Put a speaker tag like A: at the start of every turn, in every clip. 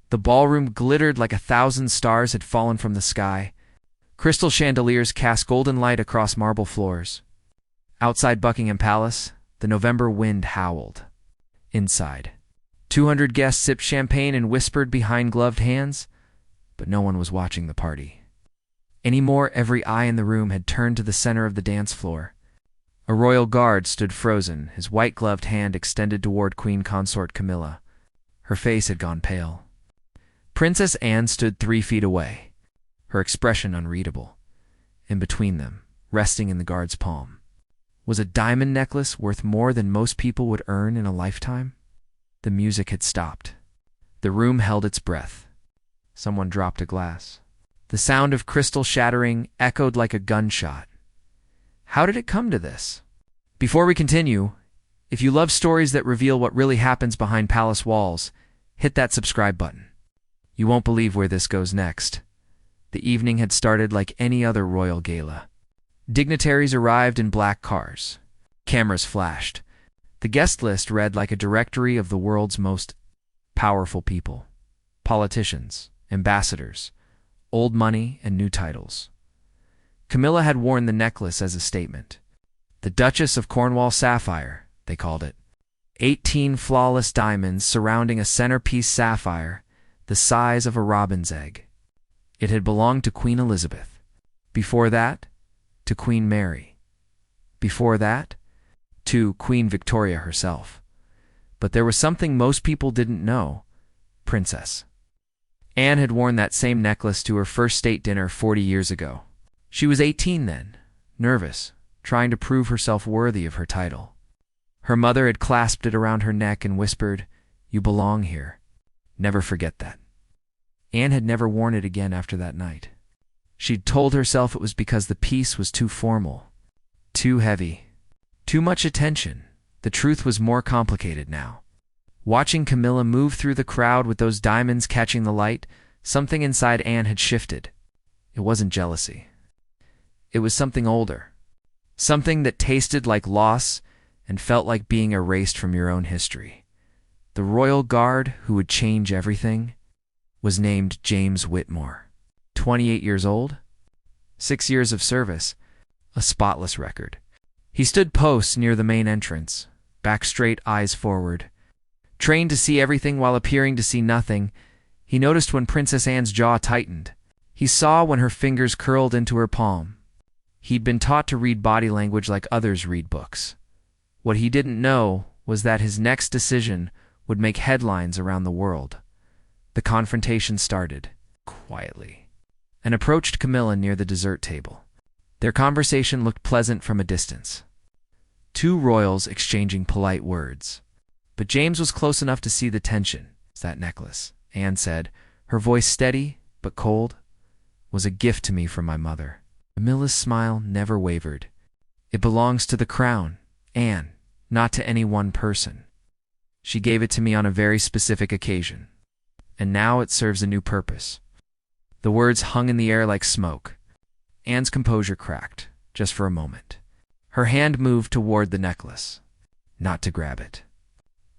A: The ballroom glittered like 1,000 stars had fallen from the sky. Crystal chandeliers cast golden light across marble floors. Outside Buckingham Palace, the November wind howled. Inside, 200 guests sipped champagne and whispered behind gloved hands, but no one was watching the party. Anymore, every eye in the room had turned to the center of the dance floor. A royal guard stood frozen, his white-gloved hand extended toward Queen Consort Camilla. Her face had gone pale. Princess Anne stood 3 feet away, her expression unreadable. In between them, resting in the guard's palm, was a diamond necklace worth more than most people would earn in a lifetime. The music had stopped. The room held its breath. Someone dropped a glass. The sound of crystal shattering echoed like a gunshot. How did it come to this? Before we continue, if you love stories that reveal what really happens behind palace walls, hit that subscribe button. You won't believe where this goes next. The evening had started like any other royal gala. Dignitaries arrived in black cars. Cameras flashed. The guest list read like a directory of the world's most powerful people. Politicians, ambassadors, old money, and new titles. Camilla had worn the necklace as a statement. The Duchess of Cornwall sapphire, they called it. 18 flawless diamonds surrounding a centerpiece sapphire the size of a robin's egg. It had belonged to Queen Elizabeth. Before that, to Queen Mary. Before that, to Queen Victoria herself. But there was something most people didn't know. Princess Anne had worn that same necklace to her first state dinner 40 years ago. She was 18 then, nervous, trying to prove herself worthy of her title. Her mother had clasped it around her neck and whispered, "You belong here. Never forget that." Anne had never worn it again after that night. She'd told herself it was because the piece was too formal, too heavy, too much attention. The truth was more complicated now. Watching Camilla move through the crowd with those diamonds catching the light, something inside Anne had shifted. It wasn't jealousy. It was something older. Something that tasted like loss and felt like being erased from your own history. The royal guard who would change everything was named James Whitmore. 28 years old, 6 years of service, a spotless record. He stood post near the main entrance, back straight, eyes forward. Trained to see everything while appearing to see nothing, he noticed when Princess Anne's jaw tightened. He saw when her fingers curled into her palm. He'd been taught to read body language like others read books. What he didn't know was that his next decision would make headlines around the world. The confrontation started, quietly, and approached Camilla near the dessert table. Their conversation looked pleasant from a distance. 2 royals exchanging polite words. But James was close enough to see the tension. "That necklace," Anne said, her voice steady but cold, "was a gift to me from my mother." Camilla's smile never wavered. "It belongs to the crown, Anne, not to any one person. She gave it to me on a very specific occasion, and now it serves a new purpose." The words hung in the air like smoke. Anne's composure cracked, just for a moment. Her hand moved toward the necklace, not to grab it,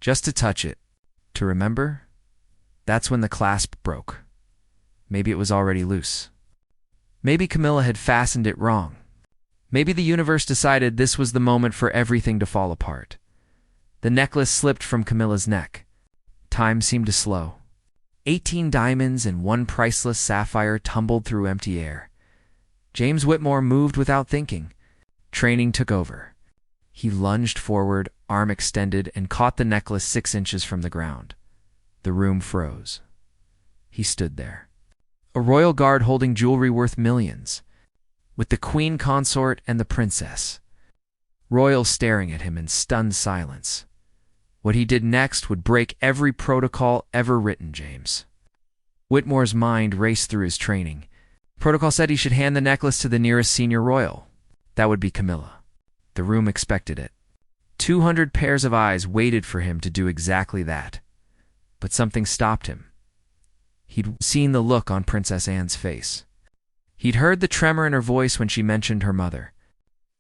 A: just to touch it, to remember. That's when the clasp broke. Maybe it was already loose. Maybe Camilla had fastened it wrong. Maybe the universe decided this was the moment for everything to fall apart. The necklace slipped from Camilla's neck. Time seemed to slow. 18 diamonds and 1 priceless sapphire tumbled through empty air. James Whitmore moved without thinking. Training took over. He lunged forward, arm extended, and caught the necklace 6 inches from the ground. The room froze. He stood there. A royal guard holding jewelry worth millions, with the queen consort and the princess. Royals staring at him in stunned silence. What he did next would break every protocol ever written, James. Whitmore's mind raced through his training. Protocol said he should hand the necklace to the nearest senior royal. That would be Camilla. The room expected it. 200 pairs of eyes waited for him to do exactly that. But something stopped him. He'd seen the look on Princess Anne's face. He'd heard the tremor in her voice when she mentioned her mother.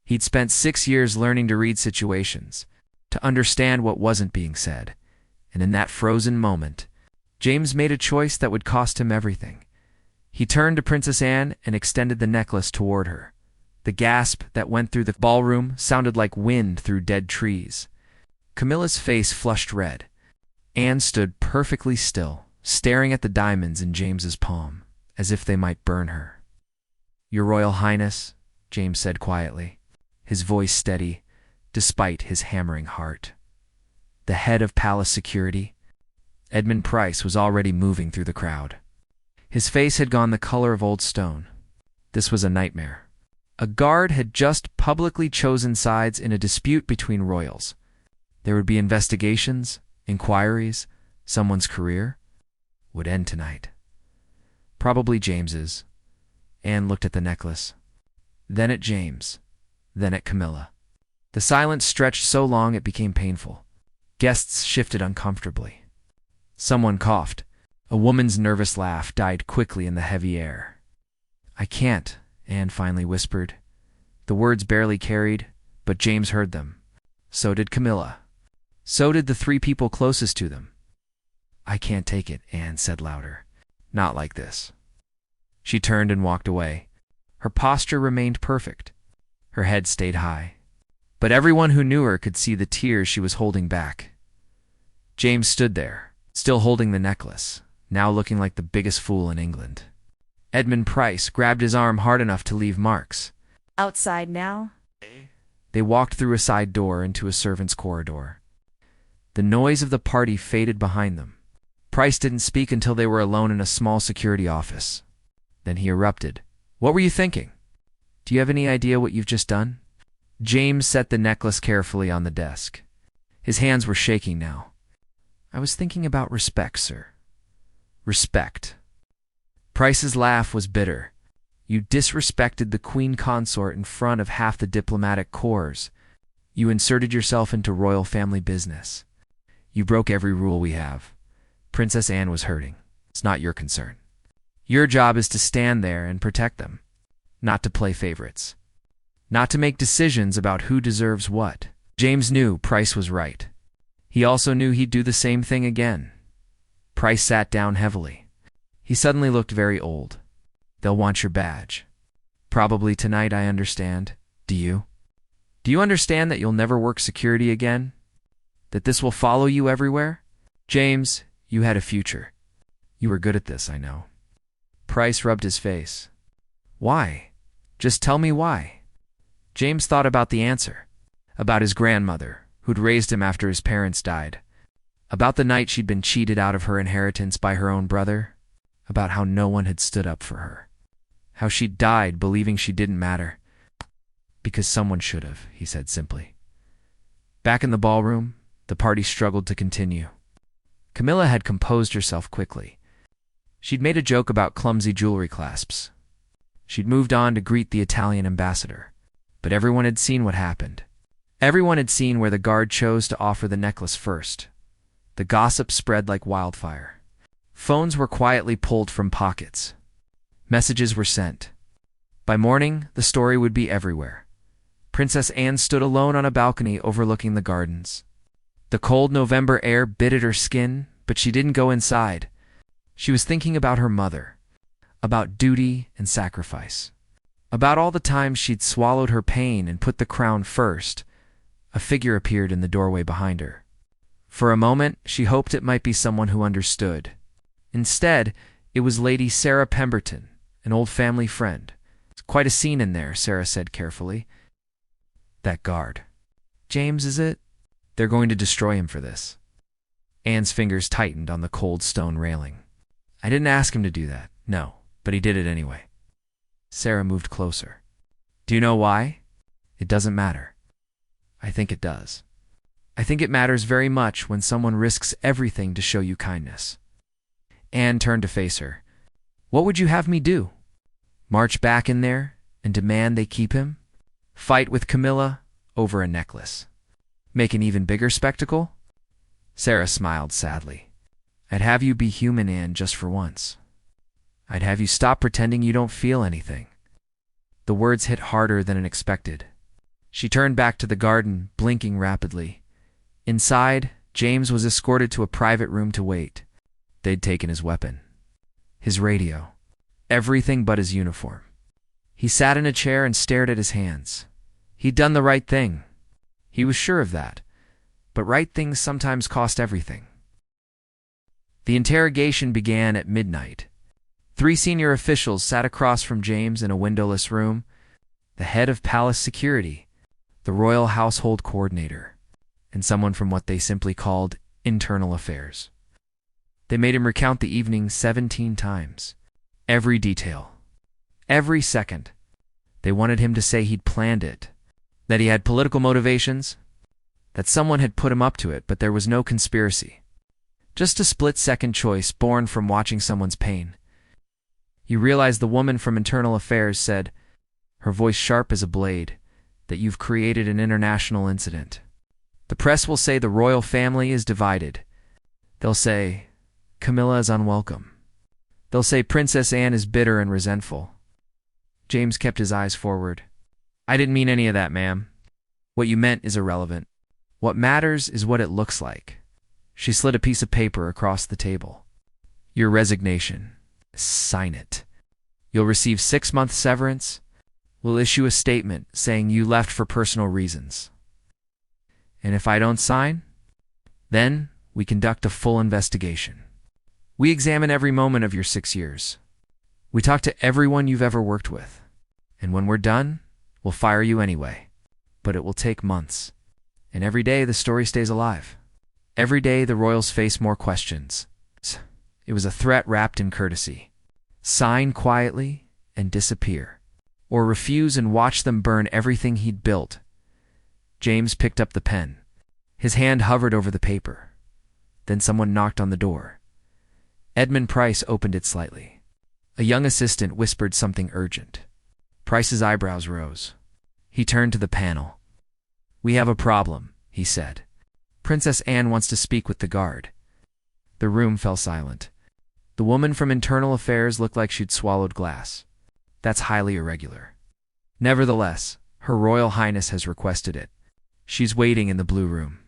A: He'd spent 6 years learning to read situations, to understand what wasn't being said. And in that frozen moment, James made a choice that would cost him everything. He turned to Princess Anne and extended the necklace toward her. The gasp that went through the ballroom sounded like wind through dead trees. Camilla's face flushed red. Anne stood perfectly still, staring at the diamonds in James's palm, as if they might burn her. "Your Royal Highness," James said quietly, his voice steady, despite his hammering heart. The head of palace security, Edmund Price, was already moving through the crowd. His face had gone the color of old stone. This was a nightmare. A guard had just publicly chosen sides in a dispute between royals. There would be investigations, inquiries, someone's career would end tonight. Probably James's. Anne looked at the necklace, then at James, then at Camilla. The silence stretched so long it became painful. Guests shifted uncomfortably. Someone coughed. A woman's nervous laugh died quickly in the heavy air. "I can't," Anne finally whispered. The words barely carried, but James heard them. So did Camilla. So did the three people closest to them. "I can't take it," Anne said louder. "Not like this." She turned and walked away. Her posture remained perfect. Her head stayed high. But everyone who knew her could see the tears she was holding back. James stood there, still holding the necklace, now looking like the biggest fool in England. Edmund Price grabbed his arm hard enough to leave marks.
B: "Outside now?"
A: They walked through a side door into a servants' corridor. The noise of the party faded behind them. Price didn't speak until they were alone in a small security office. Then he erupted. "What were you thinking? Do you have any idea what you've just done?" James set the necklace carefully on the desk. His hands were shaking now. "I was thinking about respect, sir." "Respect." Price's laugh was bitter. "You disrespected the Queen Consort in front of half the diplomatic corps. You inserted yourself into royal family business. You broke every rule we have. Princess Anne was hurting. It's not your concern. Your job is to stand there and protect them, not to play favorites, not to make decisions about who deserves what." James knew Price was right. He also knew he'd do the same thing again. Price sat down heavily. He suddenly looked very old. "They'll want your badge. Probably tonight, I understand. Do you? Do you understand that you'll never work security again? That this will follow you everywhere? James, you had a future. You were good at this, I know." Price rubbed his face. "Why? Just tell me why." James thought about the answer. About his grandmother, who'd raised him after his parents died. About the night she'd been cheated out of her inheritance by her own brother. About how no one had stood up for her. How she'd died believing she didn't matter. "Because someone should have," he said simply. Back in the ballroom, the party struggled to continue. Camilla had composed herself quickly. She'd made a joke about clumsy jewelry clasps. She'd moved on to greet the Italian ambassador. But everyone had seen what happened. Everyone had seen where the guard chose to offer the necklace first. The gossip spread like wildfire. Phones were quietly pulled from pockets. Messages were sent. By morning, the story would be everywhere. Princess Anne stood alone on a balcony overlooking the gardens. The cold November air bit at her skin, but she didn't go inside. She was thinking about her mother, about duty and sacrifice, about all the times she'd swallowed her pain and put the crown first. A figure appeared in the doorway behind her. For a moment, she hoped it might be someone who understood. Instead, it was Lady Sarah Pemberton, an old family friend. "It's quite a scene in there," Sarah said carefully. "That guard. James, is it? They're going to destroy him for this." Anne's fingers tightened on the cold stone railing. "I didn't ask him to do that, no, but he did it anyway." Sarah moved closer. "Do you know why? It doesn't matter." "I think it does. I think it matters very much when someone risks everything to show you kindness." Anne turned to face her. "What would you have me do? March back in there and demand they keep him? Fight with Camilla over a necklace? Make an even bigger spectacle?" Sarah smiled sadly. "I'd have you be human, Anne, just for once. I'd have you stop pretending you don't feel anything." The words hit harder than expected. She turned back to the garden, blinking rapidly. Inside, James was escorted to a private room to wait. They'd taken his weapon, his radio, everything but his uniform. He sat in a chair and stared at his hands. He'd done the right thing. He was sure of that. But right things sometimes cost everything. The interrogation began at midnight. 3 senior officials sat across from James in a windowless room. The head of palace security, the royal household coordinator, and someone from what they simply called internal affairs. They made him recount the evening 17 times. Every detail. Every second. They wanted him to say he'd planned it, that he had political motivations, that someone had put him up to it, but there was no conspiracy. Just a split-second choice born from watching someone's pain. You realize the woman from Internal Affairs said, her voice sharp as a blade, that you've created an international incident. The press will say the royal family is divided. They'll say, Camilla is unwelcome. They'll say Princess Anne is bitter and resentful. James kept his eyes forward. I didn't mean any of that, ma'am. What you meant is irrelevant. What matters is what it looks like. She slid a piece of paper across the table. Your resignation. Sign it. You'll receive 6-month severance. We'll issue a statement saying you left for personal reasons. And if I don't sign, then we conduct a full investigation. We examine every moment of your 6 years. We talk to everyone you've ever worked with. And when we're done, we'll fire you anyway. But it will take months. And every day the story stays alive. Every day the royals face more questions. It was a threat wrapped in courtesy. Sign quietly and disappear. Or refuse and watch them burn everything he'd built. James picked up the pen. His hand hovered over the paper. Then someone knocked on the door. Edmund Price opened it slightly. A young assistant whispered something urgent. Price's eyebrows rose. He turned to the panel. We have a problem, he said. Princess Anne wants to speak with the guard. The room fell silent. The woman from Internal Affairs looked like she'd swallowed glass. That's highly irregular. Nevertheless, Her Royal Highness has requested it. She's waiting in the blue room.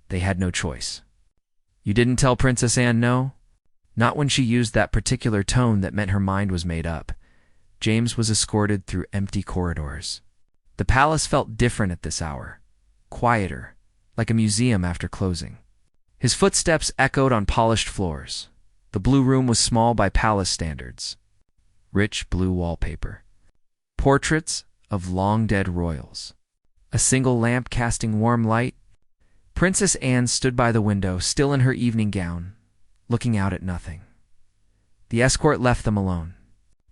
A: They had no choice. You didn't tell Princess Anne no? Not when she used that particular tone that meant her mind was made up. James was escorted through empty corridors. The palace felt different at this hour. Quieter, like a museum after closing. His footsteps echoed on polished floors. The blue room was small by palace standards. Rich blue wallpaper. Portraits of long-dead royals. A single lamp casting warm light. Princess Anne stood by the window, still in her evening gown, looking out at nothing. The escort left them alone.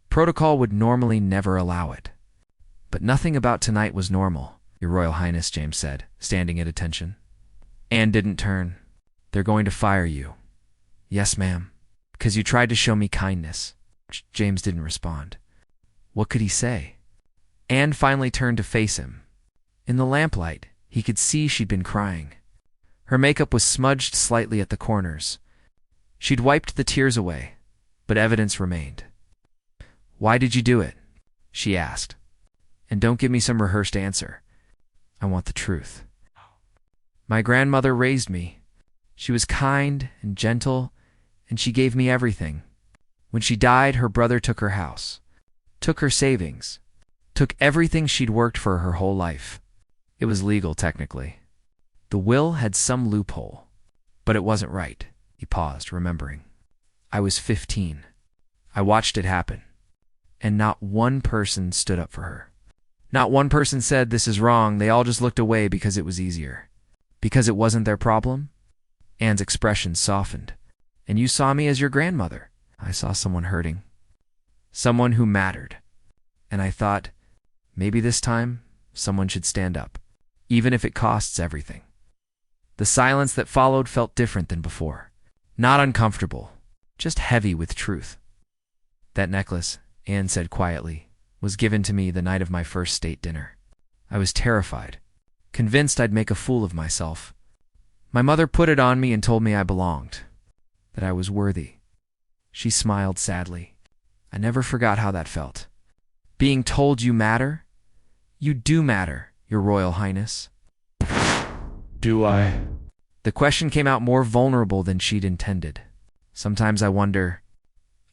A: Protocol would normally never allow it. But nothing about tonight was normal, Your Royal Highness, James said, standing at attention. Anne didn't turn. They're going to fire you. Yes, ma'am. Because you tried to show me kindness. James didn't respond. What could he say? Anne finally turned to face him. In the lamplight, he could see she'd been crying. Her makeup was smudged slightly at the corners. She'd wiped the tears away, but evidence remained. Why did you do it? She asked. And don't give me some rehearsed answer. I want the truth. My grandmother raised me. She was kind and gentle, and she gave me everything. When she died, her brother took her house, took her savings, took everything she'd worked for her whole life. It was legal, technically. The will had some loophole, but it wasn't right. He paused, remembering. I was 15. I watched it happen. And not one person stood up for her. Not one person said, this is wrong. They all just looked away because it was easier. Because it wasn't their problem? Anne's expression softened. And you saw me as your grandmother. I saw someone hurting. Someone who mattered. And I thought, maybe this time, someone should stand up. Even if it costs everything. The silence that followed felt different than before. Not uncomfortable, just heavy with truth. That necklace, Anne said quietly, was given to me the night of my first state dinner. I was terrified, convinced I'd make a fool of myself. My mother put it on me and told me I belonged, that I was worthy. She smiled sadly. I never forgot how that felt. Being told you matter? You do matter, Your Royal Highness.
B: Do I?
A: The question came out more vulnerable than she'd intended. Sometimes I wonder,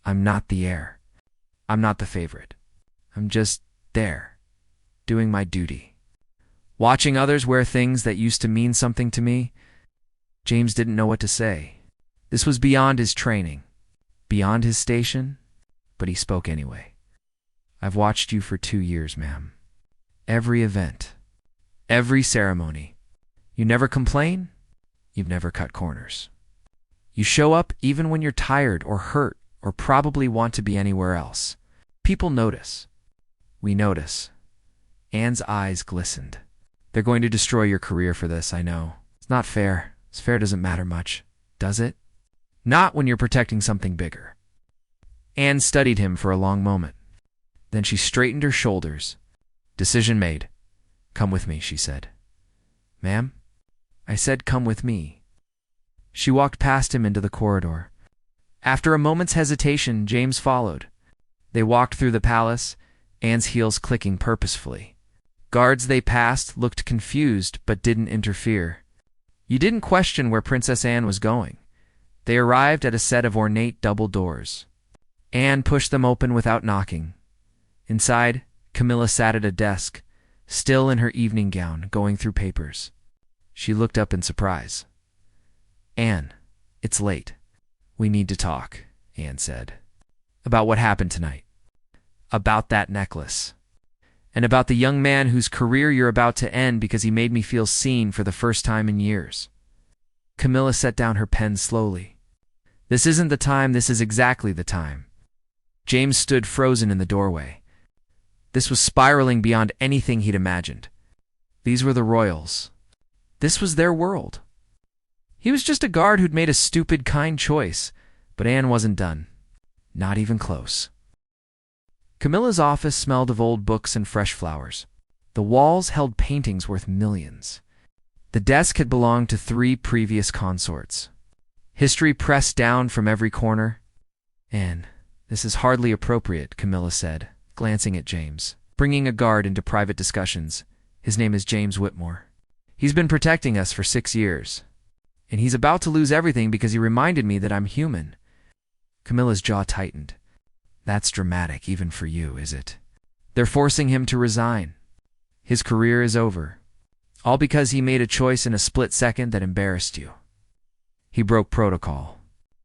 A: I'm not the heir. I'm not the favorite. I'm just there, doing my duty. Watching others wear things that used to mean something to me, James didn't know what to say. This was beyond his training, beyond his station, but he spoke anyway. I've watched you for 2 years, ma'am. Every event, every ceremony. You never complain, you've never cut corners. You show up even when you're tired or hurt or probably want to be anywhere else. People notice. We notice. Anne's eyes glistened. They're going to destroy your career for this, I know. It's not fair. This fair doesn't matter much, does it? Not when you're protecting something bigger. Anne studied him for a long moment. Then she straightened her shoulders. Decision made. Come with me, she said. Ma'am? I said come with me. She walked past him into the corridor. After a moment's hesitation, James followed. They walked through the palace, Anne's heels clicking purposefully. Guards they passed looked confused but didn't interfere. You didn't question where Princess Anne was going. They arrived at a set of ornate double doors. Anne pushed them open without knocking. Inside, Camilla sat at a desk, still in her evening gown, going through papers. She looked up in surprise. Anne, it's late. We need to talk, Anne said. About what happened tonight. About that necklace. And about the young man whose career you're about to end because he made me feel seen for the first time in years. Camilla set down her pen slowly. This isn't the time, this is exactly the time. James stood frozen in the doorway. This was spiraling beyond anything he'd imagined. These were the royals. This was their world. He was just a guard who'd made a stupid, kind choice, but Anne wasn't done. Not even close. Camilla's office smelled of old books and fresh flowers. The walls held paintings worth millions. The desk had belonged to 3 previous consorts. History pressed down from every corner. Anne, this is hardly appropriate, Camilla said, glancing at James, bringing a guard into private discussions. His name is James Whitmore. He's been protecting us for 6 years. And he's about to lose everything because he reminded me that I'm human. Camilla's jaw tightened. That's dramatic, even for you, is it? They're forcing him to resign. His career is over. All because he made a choice in a split second that embarrassed you. He broke protocol.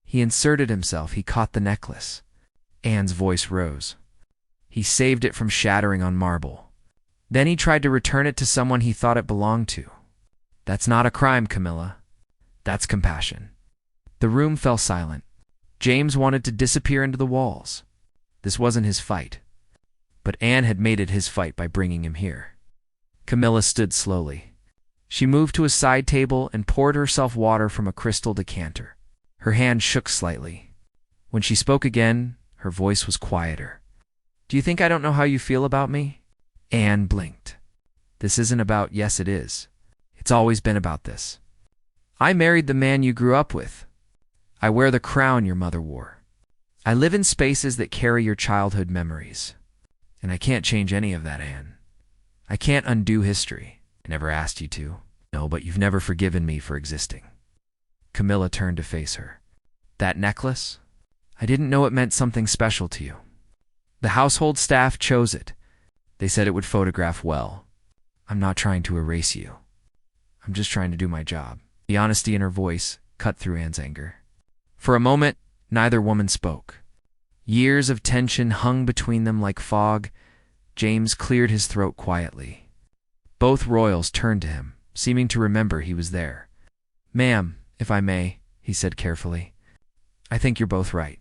A: He inserted himself. He caught the necklace. Anne's voice rose. He saved it from shattering on marble. Then he tried to return it to someone he thought it belonged to. That's not a crime, Camilla. That's compassion. The room fell silent. James wanted to disappear into the walls. This wasn't his fight. But Anne had made it his fight by bringing him here. Camilla stood slowly. She moved to a side table and poured herself water from a crystal decanter. Her hand shook slightly. When she spoke again, her voice was quieter. Do you think I don't know how you feel about me? Anne blinked. This isn't about yes, it is. It's always been about this. I married the man you grew up with. I wear the crown your mother wore. I live in spaces that carry your childhood memories. And I can't change any of that, Anne. I can't undo history. I never asked you to. No, but you've never forgiven me for existing. Camilla turned to face her. That necklace? I didn't know it meant something special to you. The household staff chose it. They said it would photograph well. I'm not trying to erase you. I'm just trying to do my job. The honesty in her voice cut through Anne's anger. For a moment, neither woman spoke. Years of tension hung between them like fog. James cleared his throat quietly. Both royals turned to him, seeming to remember he was there. Ma'am, if I may, he said carefully. I think you're both right.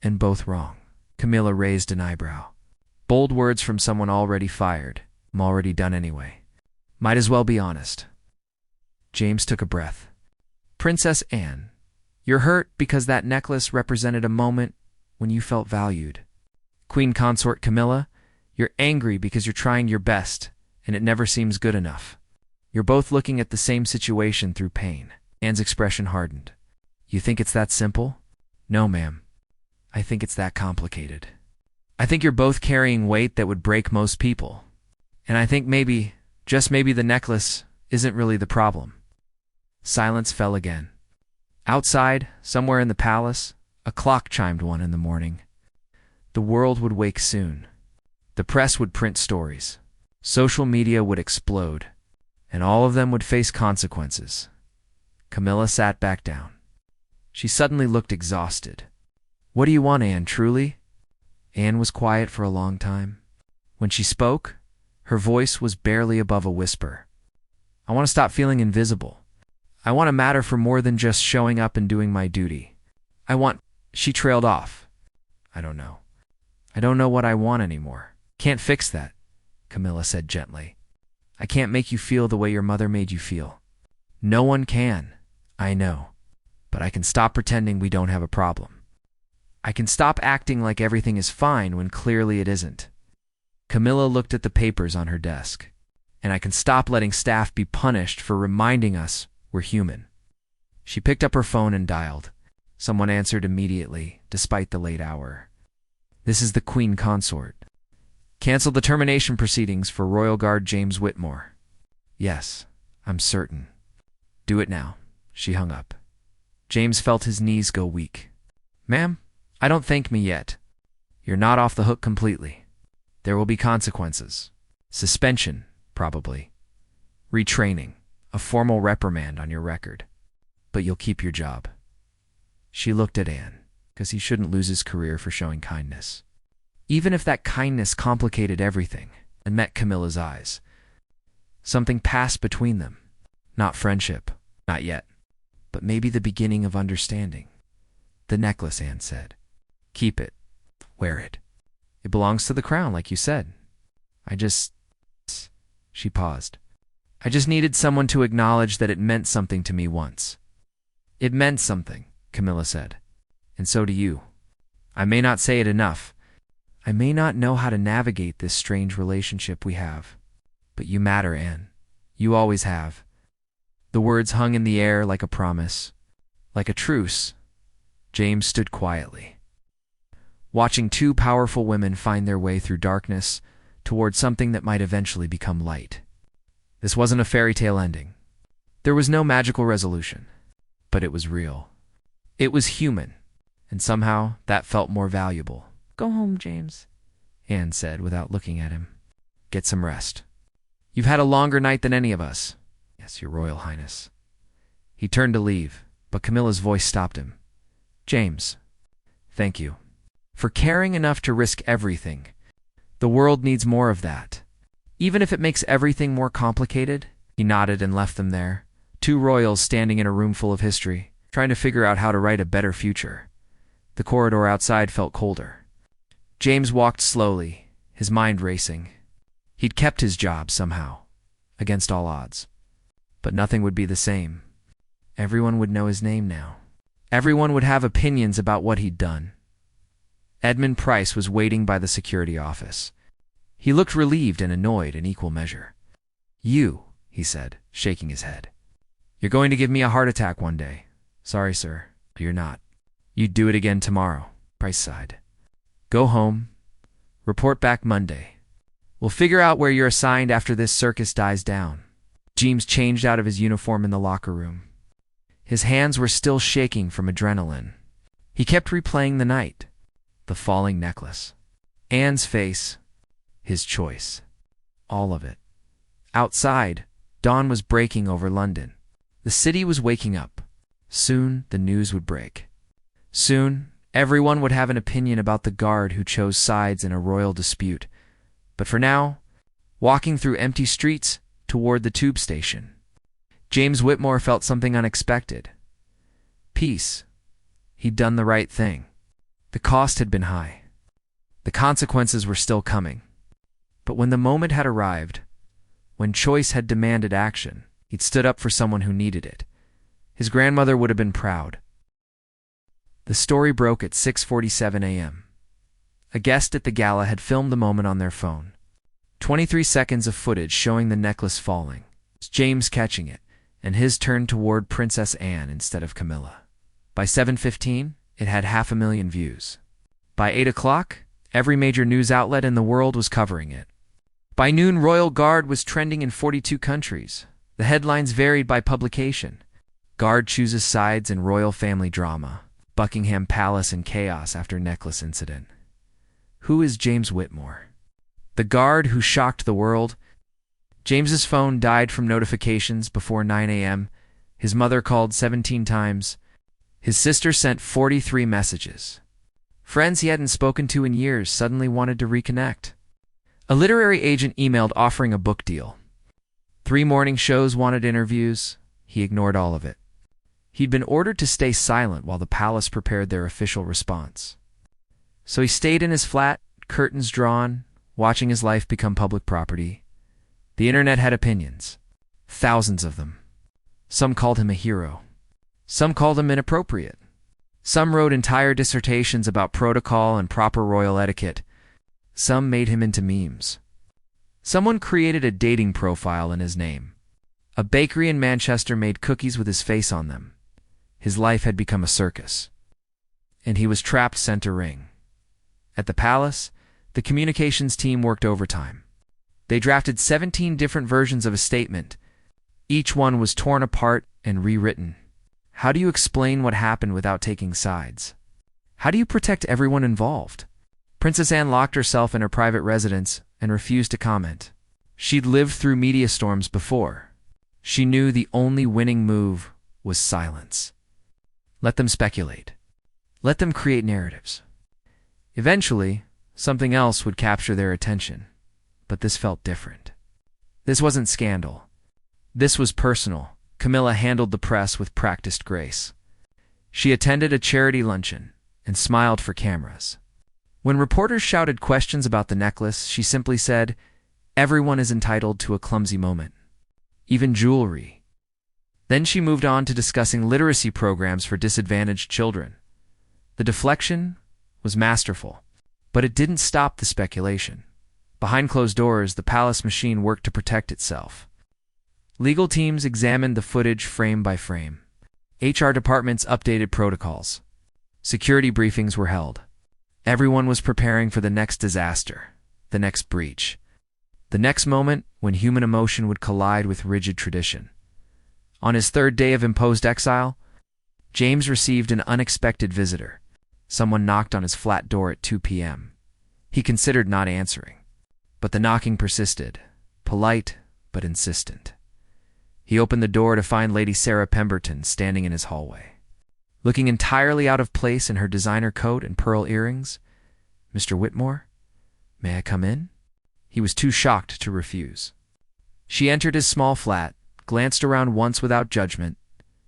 A: And both wrong. Camilla raised an eyebrow. Bold words from someone already fired. I'm already done anyway. Might as well be honest. James took a breath. Princess Anne, you're hurt because that necklace represented a moment when you felt valued. Queen Consort Camilla, you're angry because you're trying your best and it never seems good enough. You're both looking at the same situation through pain. Anne's expression hardened. You think it's that simple? No, ma'am. I think it's that complicated. I think you're both carrying weight that would break most people. And I think maybe, just maybe, the necklace isn't really the problem. Silence fell again. Outside, somewhere in the palace, a clock chimed 1 in the morning. The world would wake soon. The press would print stories. Social media would explode. And all of them would face consequences. Camilla sat back down. She suddenly looked exhausted. "What do you want, Anne, truly?" Anne was quiet for a long time. When she spoke, her voice was barely above a whisper. "I want to stop feeling invisible. I want to matter for more than just showing up and doing my duty. I want—" She trailed off. "I don't know. I don't know what I want anymore." "Can't fix that," Camilla said gently. "I can't make you feel the way your mother made you feel. No one can, I know. But I can stop pretending we don't have a problem. I can stop acting like everything is fine when clearly it isn't." Camilla looked at the papers on her desk. "And I can stop letting staff be punished for reminding us we're human." She picked up her phone and dialed. Someone answered immediately, despite the late hour. "This is the Queen Consort. Cancel the termination proceedings for Royal Guard James Whitmore." "Yes, I'm certain." "Do it now." She hung up. James felt his knees go weak. "Ma'am, I don't thank me yet. You're not off the hook completely. There will be consequences. Suspension, probably. Retraining, a formal reprimand on your record. But you'll keep your job." She looked at Anne, because he shouldn't lose his career for showing kindness. Even if that kindness complicated everything, and met Camilla's eyes. Something passed between them. Not friendship, not yet, but maybe the beginning of understanding. "The necklace," Anne said. "Keep it. Wear it. It belongs to the crown, like you said. She paused. "I just needed someone to acknowledge that it meant something to me once." "It meant something," Camilla said. "And so do you. I may not say it enough. I may not know how to navigate this strange relationship we have. But you matter, Anne. You always have." The words hung in the air like a promise. Like a truce. James stood quietly, watching two powerful women find their way through darkness toward something that might eventually become light. This wasn't a fairy tale ending. There was no magical resolution. But it was real. It was human. And somehow that felt more valuable. "Go home, James," Anne said without looking at him. "Get some rest. You've had a longer night than any of us." "Yes, Your Royal Highness." He turned to leave, but Camilla's voice stopped him. "James, thank you. For caring enough to risk everything. The world needs more of that. Even if it makes everything more complicated." He nodded and left them there. Two royals standing in a room full of history, trying to figure out how to write a better future. The corridor outside felt colder. James walked slowly, his mind racing. He'd kept his job somehow, against all odds. But nothing would be the same. Everyone would know his name now. Everyone would have opinions about what he'd done. Edmund Price was waiting by the security office. He looked relieved and annoyed in equal measure. "You," he said, shaking his head. "You're going to give me a heart attack one day." "Sorry, sir, you're not. You'd do it again tomorrow," Price sighed. "Go home. Report back Monday. We'll figure out where you're assigned after this circus dies down." James changed out of his uniform in the locker room. His hands were still shaking from adrenaline. He kept replaying the night. The falling necklace. Anne's face. His choice. All of it. Outside, dawn was breaking over London. The city was waking up. Soon, the news would break. Soon, everyone would have an opinion about the guard who chose sides in a royal dispute. But for now, walking through empty streets toward the tube station, James Whitmore felt something unexpected. Peace. He'd done the right thing. The cost had been high. The consequences were still coming. But when the moment had arrived, when choice had demanded action, he'd stood up for someone who needed it. His grandmother would have been proud. The story broke at 6:47 a.m. A guest at the gala had filmed the moment on their phone. 23 seconds of footage showing the necklace falling, James catching it, and his turn toward Princess Anne instead of Camilla. By 7:15, it had 500,000 views. By 8 o'clock, every major news outlet in the world was covering it. By noon, Royal Guard was trending in 42 countries. The headlines varied by publication. Guard chooses sides in royal family drama. Buckingham Palace in chaos after necklace incident. Who is James Whitmore? The guard who shocked the world. James's phone died from notifications before 9 a.m. His mother called 17 times. His sister sent 43 messages. Friends he hadn't spoken to in years suddenly wanted to reconnect. A literary agent emailed offering a book deal. 3 morning shows wanted interviews. He ignored all of it. He'd been ordered to stay silent while the palace prepared their official response. So he stayed in his flat, curtains drawn, watching his life become public property. The internet had opinions. Thousands of them. Some called him a hero. Some called him inappropriate. Some wrote entire dissertations about protocol and proper royal etiquette. Some made him into memes. Someone created a dating profile in his name. A bakery in Manchester made cookies with his face on them. His life had become a circus. And he was trapped center ring. At the palace, the communications team worked overtime. They drafted 17 different versions of a statement. Each one was torn apart and rewritten. How do you explain what happened without taking sides? How do you protect everyone involved? Princess Anne locked herself in her private residence and refused to comment. She'd lived through media storms before. She knew the only winning move was silence. Let them speculate. Let them create narratives. Eventually, something else would capture their attention. But this felt different. This wasn't scandal. This was personal. Camilla handled the press with practiced grace. She attended a charity luncheon and smiled for cameras. When reporters shouted questions about the necklace, she simply said, "Everyone is entitled to a clumsy moment. Even jewelry." Then she moved on to discussing literacy programs for disadvantaged children. The deflection was masterful, but it didn't stop the speculation. Behind closed doors, the palace machine worked to protect itself. Legal teams examined the footage frame by frame. HR departments updated protocols. Security briefings were held. Everyone was preparing for the next disaster, the next breach, the next moment when human emotion would collide with rigid tradition. On his 3rd day of imposed exile, James received an unexpected visitor. Someone knocked on his flat door at 2 p.m. He considered not answering, but the knocking persisted, polite but insistent. He opened the door to find Lady Sarah Pemberton standing in his hallway. Looking entirely out of place in her designer coat and pearl earrings, "Mr. Whitmore, may I come in?" He was too shocked to refuse. She entered his small flat, glanced around once without judgment,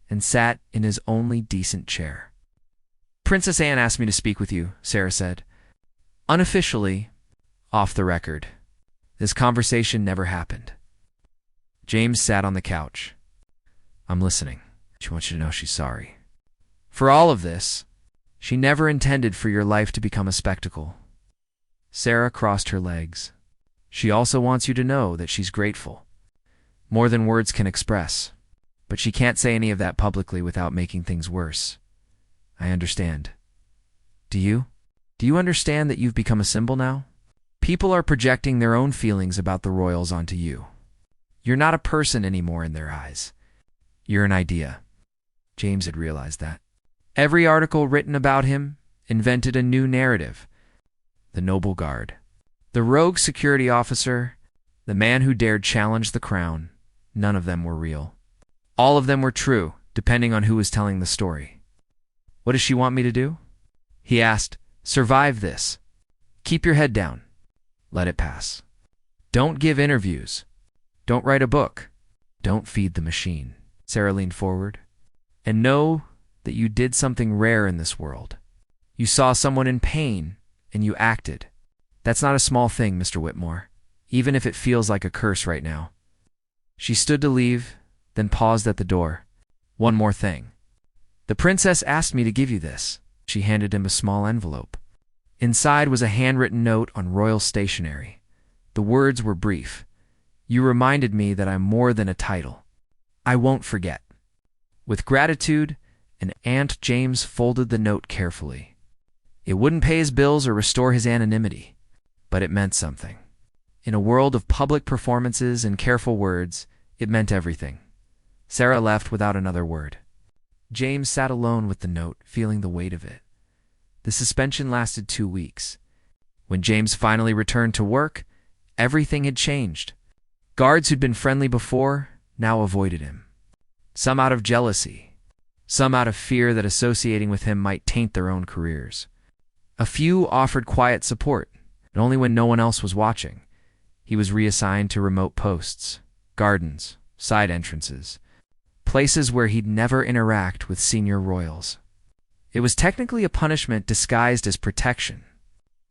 A: and sat in his only decent chair. "Princess Anne asked me to speak with you," Sarah said. "Unofficially, off the record. This conversation never happened." James sat on the couch. "I'm listening. She wants you to know she's sorry. For all of this, she never intended for your life to become a spectacle." Sarah crossed her legs. "She also wants you to know that she's grateful. More than words can express. But she can't say any of that publicly without making things worse. I understand. Do you? Do you understand that you've become a symbol now? People are projecting their own feelings about the royals onto you. You're not a person anymore in their eyes. You're an idea." James had realized that. Every article written about him invented a new narrative. The noble guard, the rogue security officer, the man who dared challenge the crown, none of them were real. All of them were true, depending on who was telling the story. "What does she want me to do?" he asked. "Survive this. Keep your head down. Let it pass. Don't give interviews. Don't write a book. Don't feed the machine." Sarah leaned forward. "And know that you did something rare in this world. You saw someone in pain, and you acted. That's not a small thing, Mr. Whitmore, even if it feels like a curse right now." She stood to leave, then paused at the door. "One more thing. The princess asked me to give you this." She handed him a small envelope. Inside was a handwritten note on royal stationery. The words were brief. "You reminded me that I'm more than a title. I won't forget." With gratitude, and Aunt James folded the note carefully. It wouldn't pay his bills or restore his anonymity, but it meant something. In a world of public performances and careful words, it meant everything. Sarah left without another word. James sat alone with the note, feeling the weight of it. The suspension lasted 2 weeks. When James finally returned to work, everything had changed. Guards who'd been friendly before now avoided him. Some out of jealousy, some out of fear that associating with him might taint their own careers. A few offered quiet support, and only when no one else was watching. He was reassigned to remote posts, gardens, side entrances, places where he'd never interact with senior royals. It was technically a punishment disguised as protection.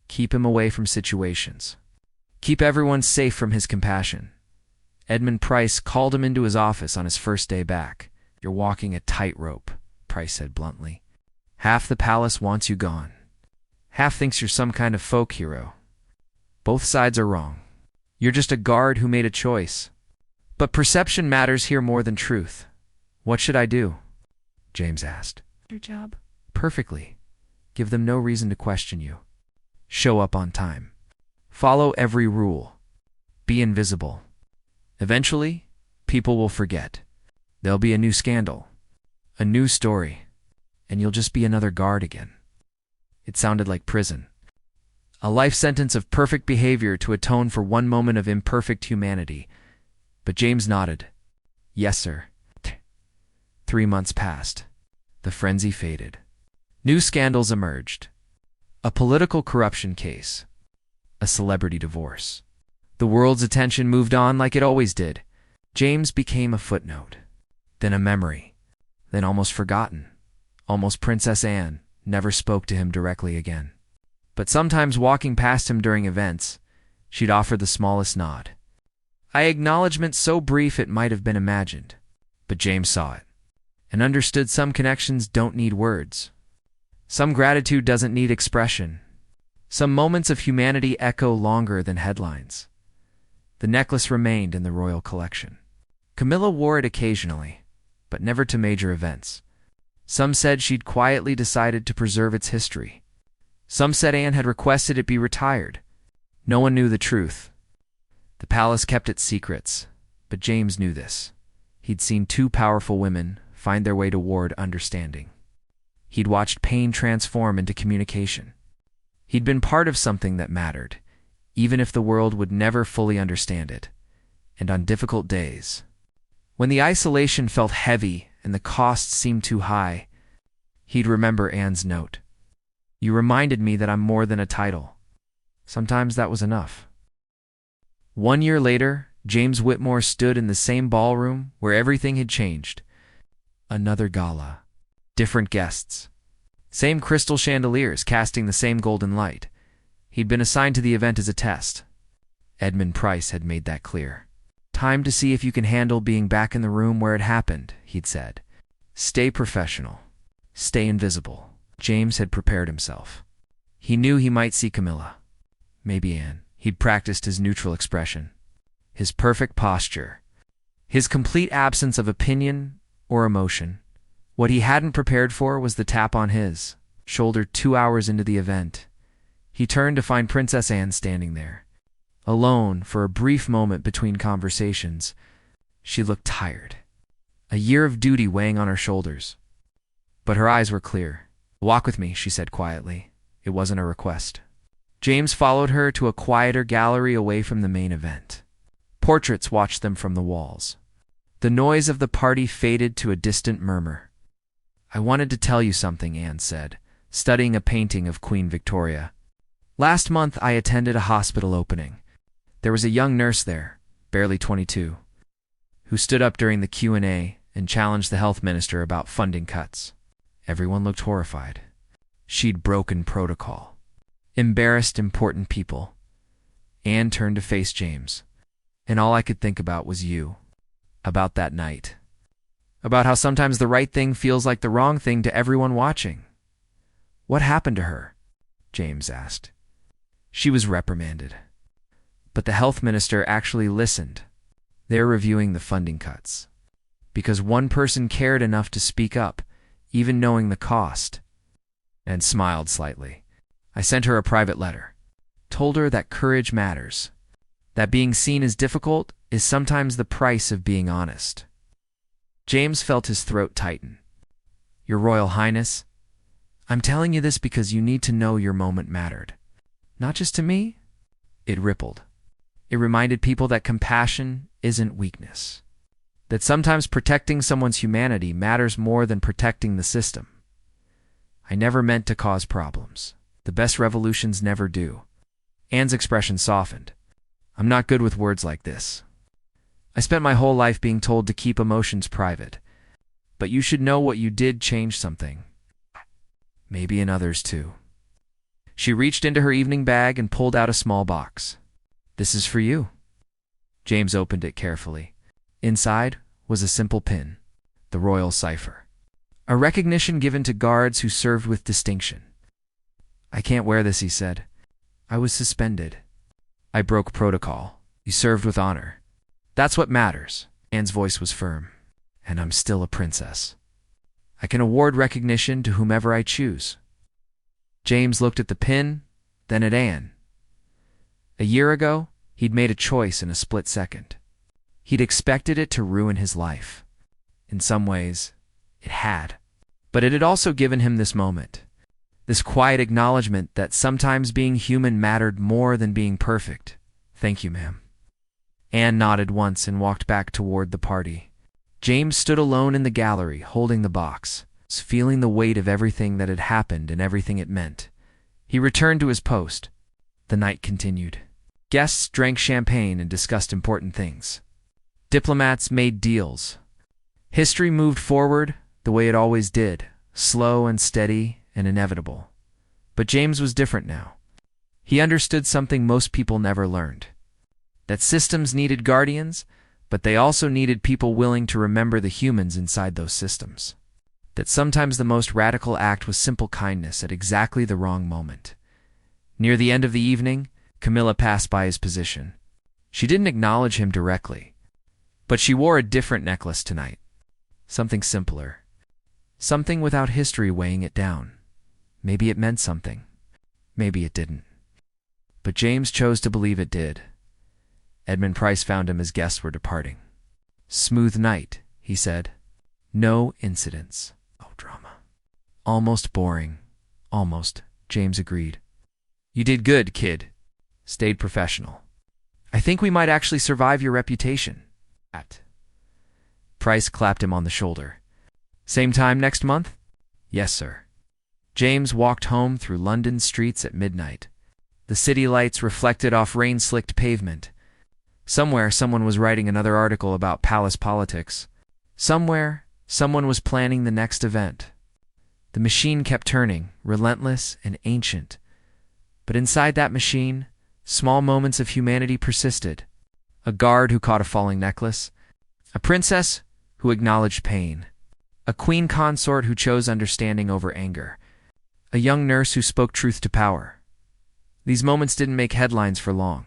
A: Keep him away from situations. Keep everyone safe from his compassion. Edmund Price called him into his office on his first day back. "You're walking a tightrope," Price said bluntly. "Half the palace wants you gone. Half thinks you're some kind of folk hero. Both sides are wrong. You're just a guard who made a choice. But perception matters here more than truth. What should I do?" James asked. "Your job?" "Perfectly. Give them no reason to question you. Show up on time. Follow every rule. Be invisible. Eventually, people will forget. There'll be a new scandal, a new story, and you'll just be another guard again." It sounded like prison. A life sentence of perfect behavior to atone for one moment of imperfect humanity. But James nodded. "Yes, sir." 3 months passed. The frenzy faded. New scandals emerged. A political corruption case. A celebrity divorce. The world's attention moved on like it always did. James became a footnote, then a memory, then almost forgotten. Almost Princess Anne never spoke to him directly again. But sometimes walking past him during events, she'd offer the smallest nod. An acknowledgement so brief it might have been imagined. But James saw it, and understood some connections don't need words. Some gratitude doesn't need expression. Some moments of humanity echo longer than headlines. The necklace remained in the royal collection. Camilla wore it occasionally, but never to major events. Some said she'd quietly decided to preserve its history. Some said Anne had requested it be retired. No one knew the truth. The palace kept its secrets, but James knew this. He'd seen 2 powerful women find their way toward understanding. He'd watched pain transform into communication. He'd been part of something that mattered, even if the world would never fully understand it. And on difficult days, when the isolation felt heavy and the cost seemed too high, he'd remember Anne's note. "You reminded me that I'm more than a title." Sometimes that was enough. 1 year later, James Whitmore stood in the same ballroom where everything had changed. Another gala. Different guests. Same crystal chandeliers casting the same golden light. He'd been assigned to the event as a test. Edmund Price had made that clear. "Time to see if you can handle being back in the room where it happened," he'd said. "Stay professional. Stay invisible." James had prepared himself. He knew he might see Camilla. Maybe Anne. He'd practiced his neutral expression. His perfect posture. His complete absence of opinion or emotion. What he hadn't prepared for was the tap on his shoulder 2 hours into the event. He turned to find Princess Anne standing there. Alone for a brief moment between conversations. She looked tired. A year of duty weighing on her shoulders. But her eyes were clear. "Walk with me," she said quietly. It wasn't a request. James followed her to a quieter gallery away from the main event. Portraits watched them from the walls. The noise of the party faded to a distant murmur. "I wanted to tell you something," Anne said, studying a painting of Queen Victoria. "Last month I attended a hospital opening. There was a young nurse there, barely 22, who stood up during the Q&A and challenged the health minister about funding cuts. Everyone looked horrified. She'd broken protocol. Embarrassed important people." Anne turned to face James. "And all I could think about was you. About that night. About how sometimes the right thing feels like the wrong thing to everyone watching." "What happened to her?" James asked. "She was reprimanded. But the health minister actually listened. They're reviewing the funding cuts. Because one person cared enough to speak up, even knowing the cost." And smiled slightly. "I sent her a private letter. Told her that courage matters. That being seen as difficult is sometimes the price of being honest." James felt his throat tighten. Your Royal Highness, I'm telling you this because you need to know your moment mattered. Not just to me. It rippled. It reminded people that compassion isn't weakness. That sometimes protecting someone's humanity matters more than protecting the system. I never meant to cause problems. The best revolutions never do. Anne's expression softened. I'm not good with words like this. I spent my whole life being told to keep emotions private. But you should know what you did changed something. Maybe in others too. She reached into her evening bag and pulled out a small box. This is for you. James opened it carefully. Inside was a simple pin, the royal cipher. A recognition given to guards who served with distinction. I can't wear this, he said. I was suspended. I broke protocol. You served with honor. That's what matters. Anne's voice was firm. And I'm still a princess. I can award recognition to whomever I choose. James looked at the pin, then at Anne. A year ago, he'd made a choice in a split second. He'd expected it to ruin his life. In some ways, it had. But it had also given him this moment, this quiet acknowledgement that sometimes being human mattered more than being perfect. Thank you, ma'am. Anne nodded once and walked back toward the party. James stood alone in the gallery, holding the box, feeling the weight of everything that had happened and everything it meant. He returned to his post. The night continued. Guests drank champagne and discussed important things. Diplomats made deals. History moved forward the way it always did, slow and steady and inevitable. But James was different now. He understood something most people never learned. That systems needed guardians, but they also needed people willing to remember the humans inside those systems. That sometimes the most radical act was simple kindness at exactly the wrong moment. Near the end of the evening, Camilla passed by his position. She didn't acknowledge him directly, but she wore a different necklace tonight. Something simpler. Something without history weighing it down. Maybe it meant something. Maybe it didn't. But James chose to believe it did. Edmund Price found him as guests were departing. Smooth night, he said. No incidents. No drama. Almost boring. Almost, James agreed. You did good, kid. Stayed professional. I think we might actually survive your reputation. Price clapped him on the shoulder. Same time next month? Yes, sir. James walked home through London's streets at midnight. The city lights reflected off rain-slicked pavement. Somewhere, someone was writing another article about palace politics. Somewhere, someone was planning the next event. The machine kept turning, relentless and ancient. But inside that machine, small moments of humanity persisted. A guard who caught a falling necklace. A princess who acknowledged pain. A queen consort who chose understanding over anger. A young nurse who spoke truth to power. These moments didn't make headlines for long.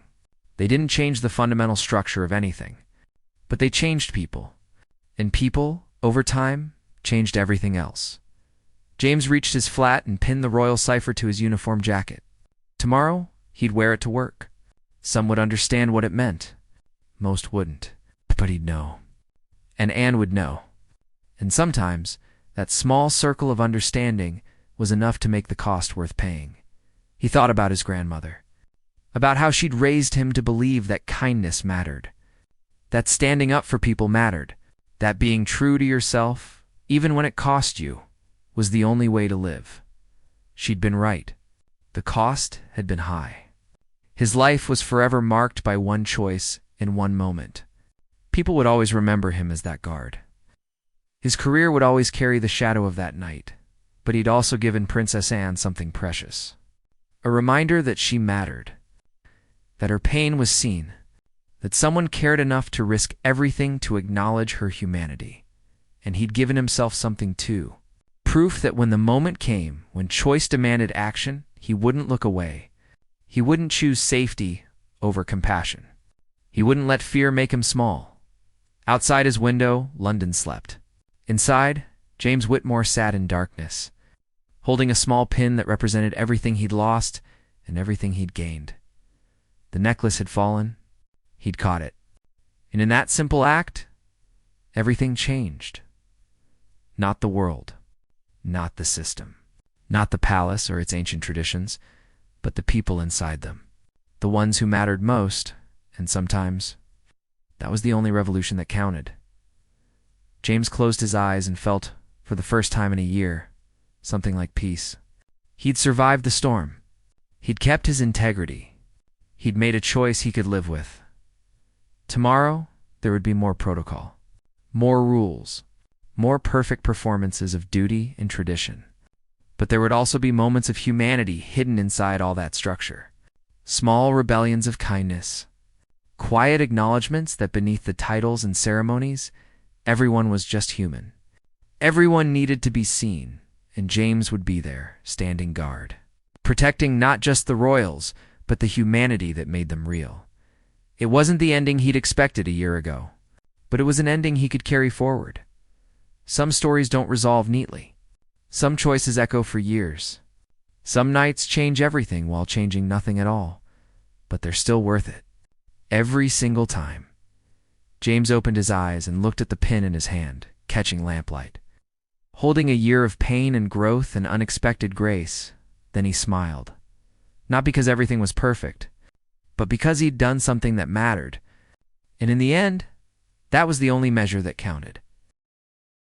A: They didn't change the fundamental structure of anything. But they changed people. And people, over time, changed everything else. James reached his flat and pinned the royal cipher to his uniform jacket. Tomorrow, he'd wear it to work. Some would understand what it meant. Most wouldn't. But he'd know. And Anne would know. And sometimes, that small circle of understanding was enough to make the cost worth paying. He thought about his grandmother. About how she'd raised him to believe that kindness mattered. That standing up for people mattered. That being true to yourself, even when it cost you, was the only way to live. She'd been right. The cost had been high. His life was forever marked by one choice in one moment. People would always remember him as that guard. His career would always carry the shadow of that night, but he'd also given Princess Anne something precious. A reminder that she mattered. That her pain was seen. That someone cared enough to risk everything to acknowledge her humanity. And he'd given himself something too. Proof that when the moment came, when choice demanded action, he wouldn't look away. He wouldn't choose safety over compassion. He wouldn't let fear make him small. Outside his window, London slept. Inside, James Whitmore sat in darkness, holding a small pin that represented everything he'd lost and everything he'd gained. The necklace had fallen. He'd caught it. And in that simple act, everything changed. Not the world, not the system. Not the palace or its ancient traditions, but the people inside them. The ones who mattered most, and sometimes that was the only revolution that counted. James closed his eyes and felt, for the first time in a year, something like peace. He'd survived the storm. He'd kept his integrity. He'd made a choice he could live with. Tomorrow, there would be more protocol, more rules, more perfect performances of duty and tradition. But there would also be moments of humanity hidden inside all that structure. Small rebellions of kindness. Quiet acknowledgments that beneath the titles and ceremonies, everyone was just human. Everyone needed to be seen, and James would be there, standing guard. Protecting not just the royals, but the humanity that made them real. It wasn't the ending he'd expected a year ago, but it was an ending he could carry forward. Some stories don't resolve neatly. Some choices echo for years. Some nights change everything while changing nothing at all, but they're still worth it. Every single time. James opened his eyes and looked at the pin in his hand, catching lamplight. Holding a year of pain and growth and unexpected grace, then he smiled. Not because everything was perfect, but because he'd done something that mattered. And in the end, that was the only measure that counted.